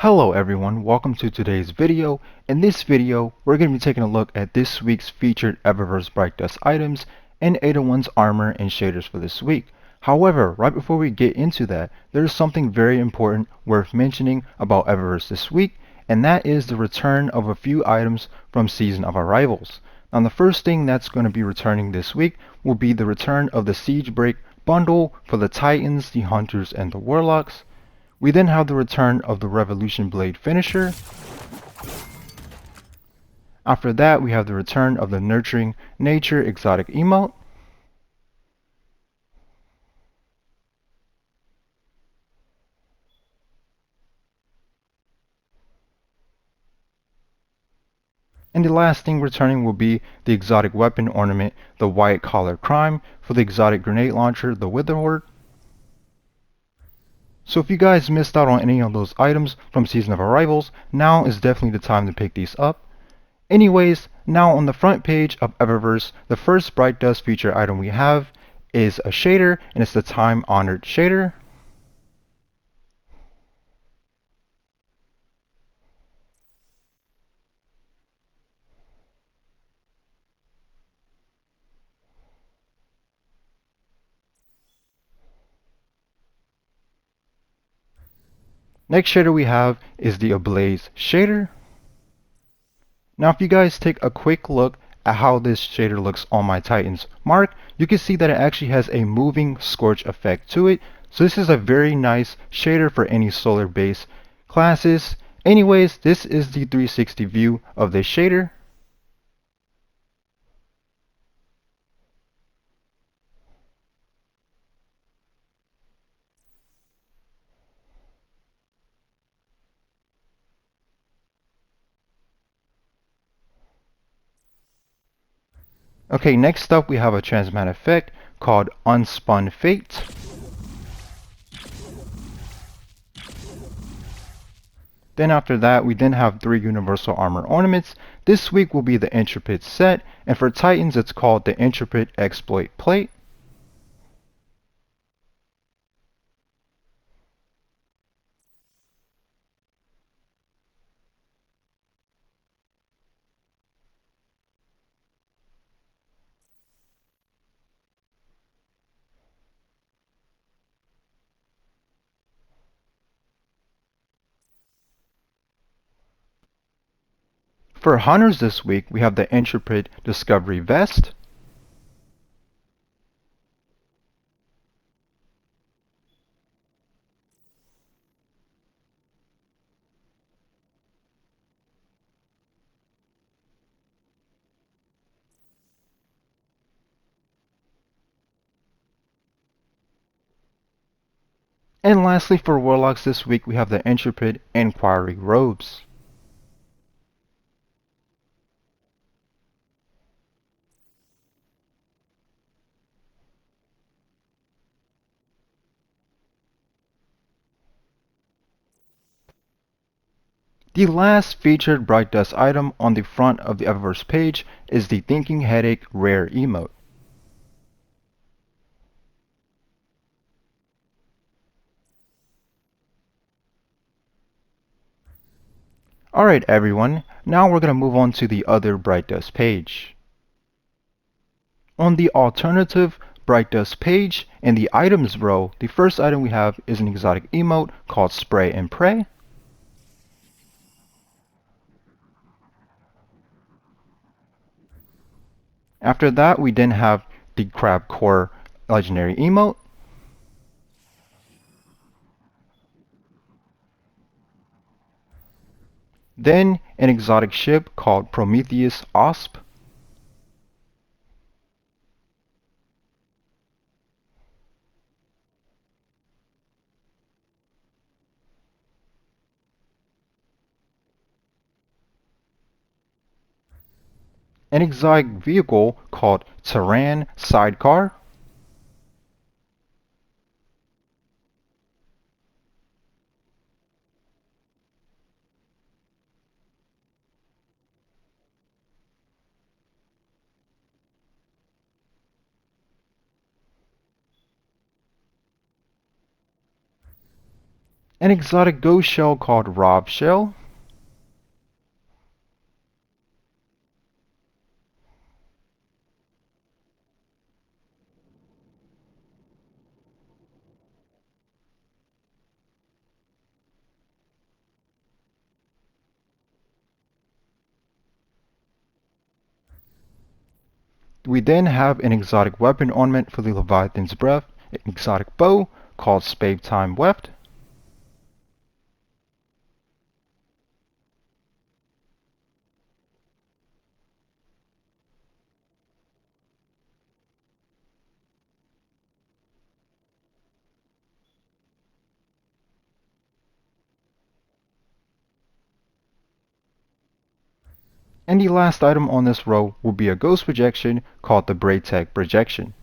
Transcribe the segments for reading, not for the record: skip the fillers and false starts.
Hello everyone, welcome to today's video. In this video, we're going to be taking a look at this week's featured Eververse Bright Dust items and 801's armor and shaders for this week. However, right before we get into that, there's something very important worth mentioning about Eververse this week, and that is the return of a few items from Season of Arrivals. Now the first thing that's going to be returning this week will be the return of the Siege Break bundle for the Titans, the Hunters, and the Warlocks. We then have the return of the Revolution Blade finisher. After that, we have the return of the Nurturing Nature exotic emote. And the last thing returning will be the exotic weapon ornament, the White Collar Crime, for the exotic grenade launcher, the Witherhorde. So if you guys missed out on any of those items from Season of Arrivals, now is definitely the time to pick these up. Anyways, now on the front page of Eververse, the first Bright Dust feature item we have is a shader, and it's the Time Honored shader. Next shader we have is the Ablaze shader. Now if you guys take a quick look at how this shader looks on my Titan's mark, you can see that it actually has a moving scorch effect to it. So this is a very nice shader for any solar base classes. Anyways, this is the 360 view of this shader. Okay, next up we have a transmat effect called Unspun Fate. Then after that, we then have 3 universal armor ornaments. This week will be the Intrepid set, and for Titans it's called the Intrepid Exploit Plate. For Hunters this week, we have the Intrepid Discovery Vest. And lastly, for Warlocks this week, we have the Intrepid Inquiry Robes. The last featured Bright Dust item on the front of the Eververse page is the Thinking Headache Rare emote. Alright everyone, now we're going to move on to the other Bright Dust page. On the alternative Bright Dust page, in the items row, the first item we have is an exotic emote called Spray and Pray. After that, we then have the Crab Core legendary emote. Then an exotic ship called Prometheus Osp. An exotic vehicle called Terran Sidecar. an exotic ghost shell called Rob Shell, we then have an exotic weapon ornament for the Leviathan's Breath, an exotic bow called Spade Time Weft, and the last item on this row will be a ghost projection called the Braid Tech Projection.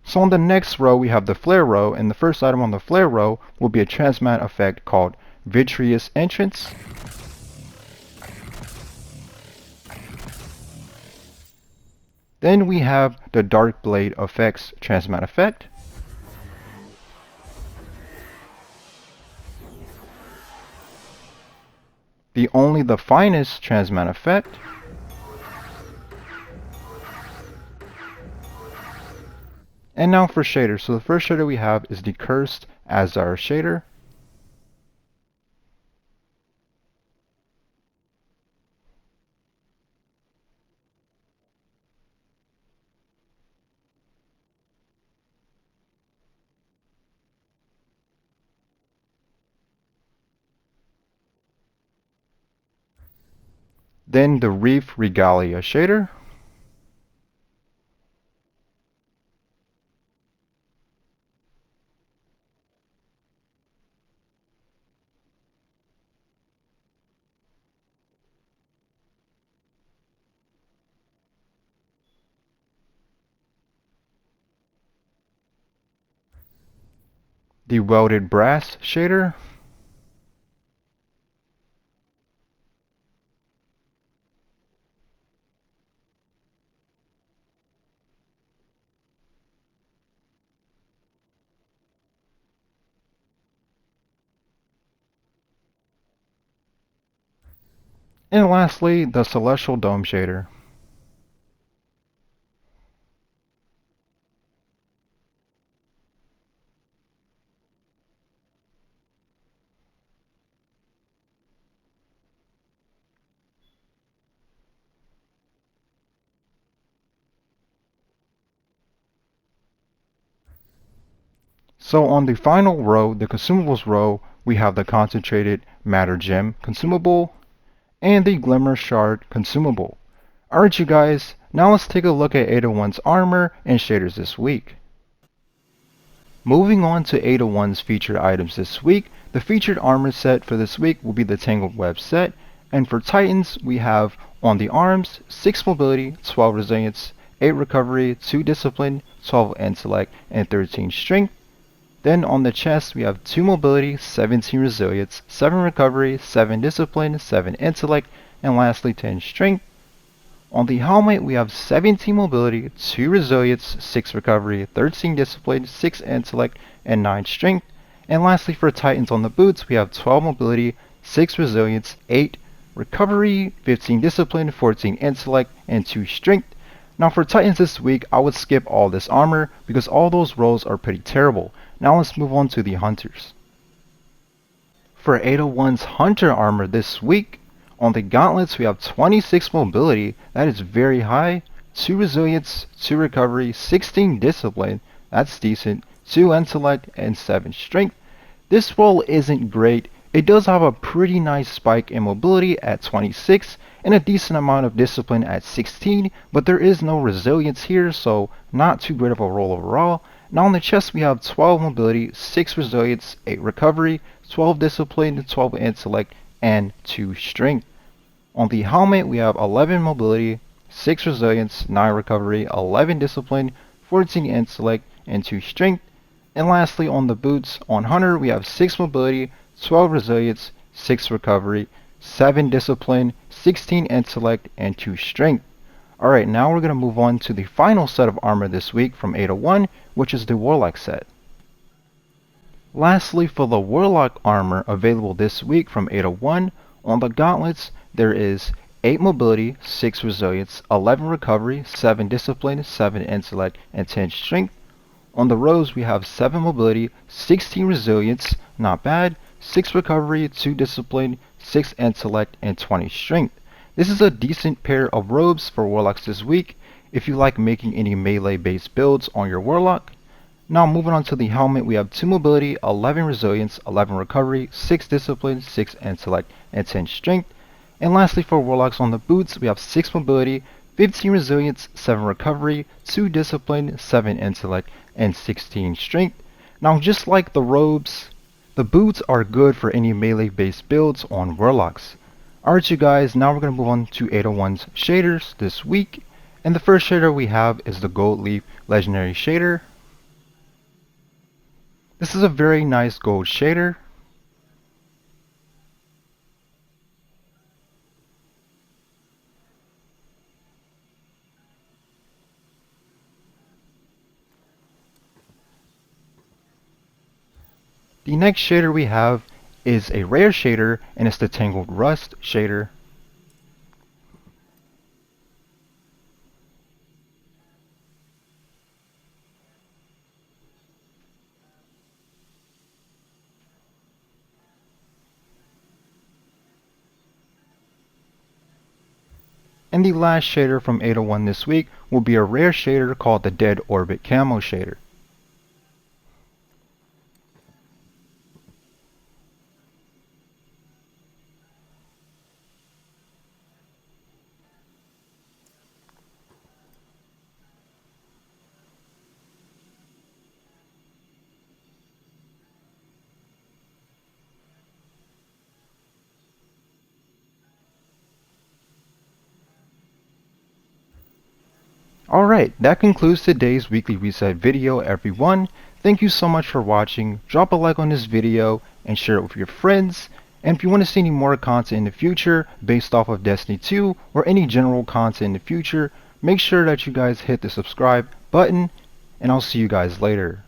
So on the next row we have the flare row, and the first item on the flare row will be a transmat effect called Vitreous Entrance. Then we have the Dark Blade Effects transmat effect. The Finest transmat effect. And now for shaders. So the first shader we have is the Cursed Azar shader. Then the Reef Regalia shader. The Welded Brass shader. And lastly, the Celestial Dome shader. So on the final row, the consumables row, we have the Concentrated Matter Gem consumable and the Glimmer Shard consumable. Alright you guys, now let's take a look at 801's armor and shaders this week. Moving on to 801's featured items this week, the featured armor set for this week will be the Tangled Web set, and for Titans we have on the arms 6 mobility, 12 resilience, 8 recovery, 2 discipline, 12 intellect, and 13 strength. Then on the chest we have 2 mobility, 17 resilience, 7 recovery, 7 discipline, 7 intellect, and lastly 10 strength. On the helmet we have 17 mobility, 2 resilience, 6 recovery, 13 discipline, 6 intellect, and 9 strength. And lastly for Titans on the boots we have 12 mobility, 6 resilience, 8 recovery, 15 discipline, 14 intellect, and 2 strength. Now for Titans this week I would skip all this armor because all those rolls are pretty terrible. Now let's move on to the Hunters. For 801's Hunter armor this week, on the gauntlets we have 26 mobility, that is very high, 2 resilience, 2 recovery, 16 discipline, that's decent, 2 intellect, and 7 strength. This roll isn't great. It does have a pretty nice spike in mobility at 26 and a decent amount of discipline at 16, but there is no resilience here, so not too great of a roll overall. Now on the chest we have 12 mobility, 6 resilience, 8 recovery, 12 discipline, 12 intellect, and 2 strength. On the helmet we have 11 mobility, 6 resilience, 9 recovery, 11 discipline, 14 intellect, and 2 strength. And lastly on the boots, on Hunter we have 6 mobility, 12 resilience, 6 recovery, 7 discipline, 16 intellect, and 2 strength. Alright, now we're going to move on to the final set of armor this week from 801, which is the Warlock set. Lastly, for the Warlock armor available this week from 801, on the gauntlets there is 8 mobility, 6 resilience, 11 recovery, 7 discipline, 7 intellect, and 10 strength. On the robes we have 7 mobility, 16 resilience, not bad, 6 recovery, 2 discipline, 6 intellect, and 20 strength. This is a decent pair of robes for Warlocks this week if you like making any melee based builds on your Warlock. Now moving on to the helmet, we have 2 mobility, 11 resilience, 11 recovery, 6 discipline, 6 intellect, and 10 strength. And lastly for Warlocks on the boots, we have 6 mobility, 15 resilience, 7 recovery, 2 discipline, 7 intellect, and 16 strength. Now just like the robes, the boots are good for any melee based builds on Warlocks. Alright you guys, now we're going to move on to 801's shaders this week. And the first shader we have is the Gold Leaf Legendary Shader. This is a very nice gold shader. The next shader we have is a rare shader, and it's the Tangled Rust shader. And the last shader from 801 this week will be a rare shader called the Dead Orbit Camo shader. Alright, that concludes today's weekly reset video everyone. Thank you so much for watching. Drop a like on this video and share it with your friends. And if you want to see any more content in the future based off of Destiny 2 or any general content in the future, make sure that you guys hit the subscribe button, and I'll see you guys later.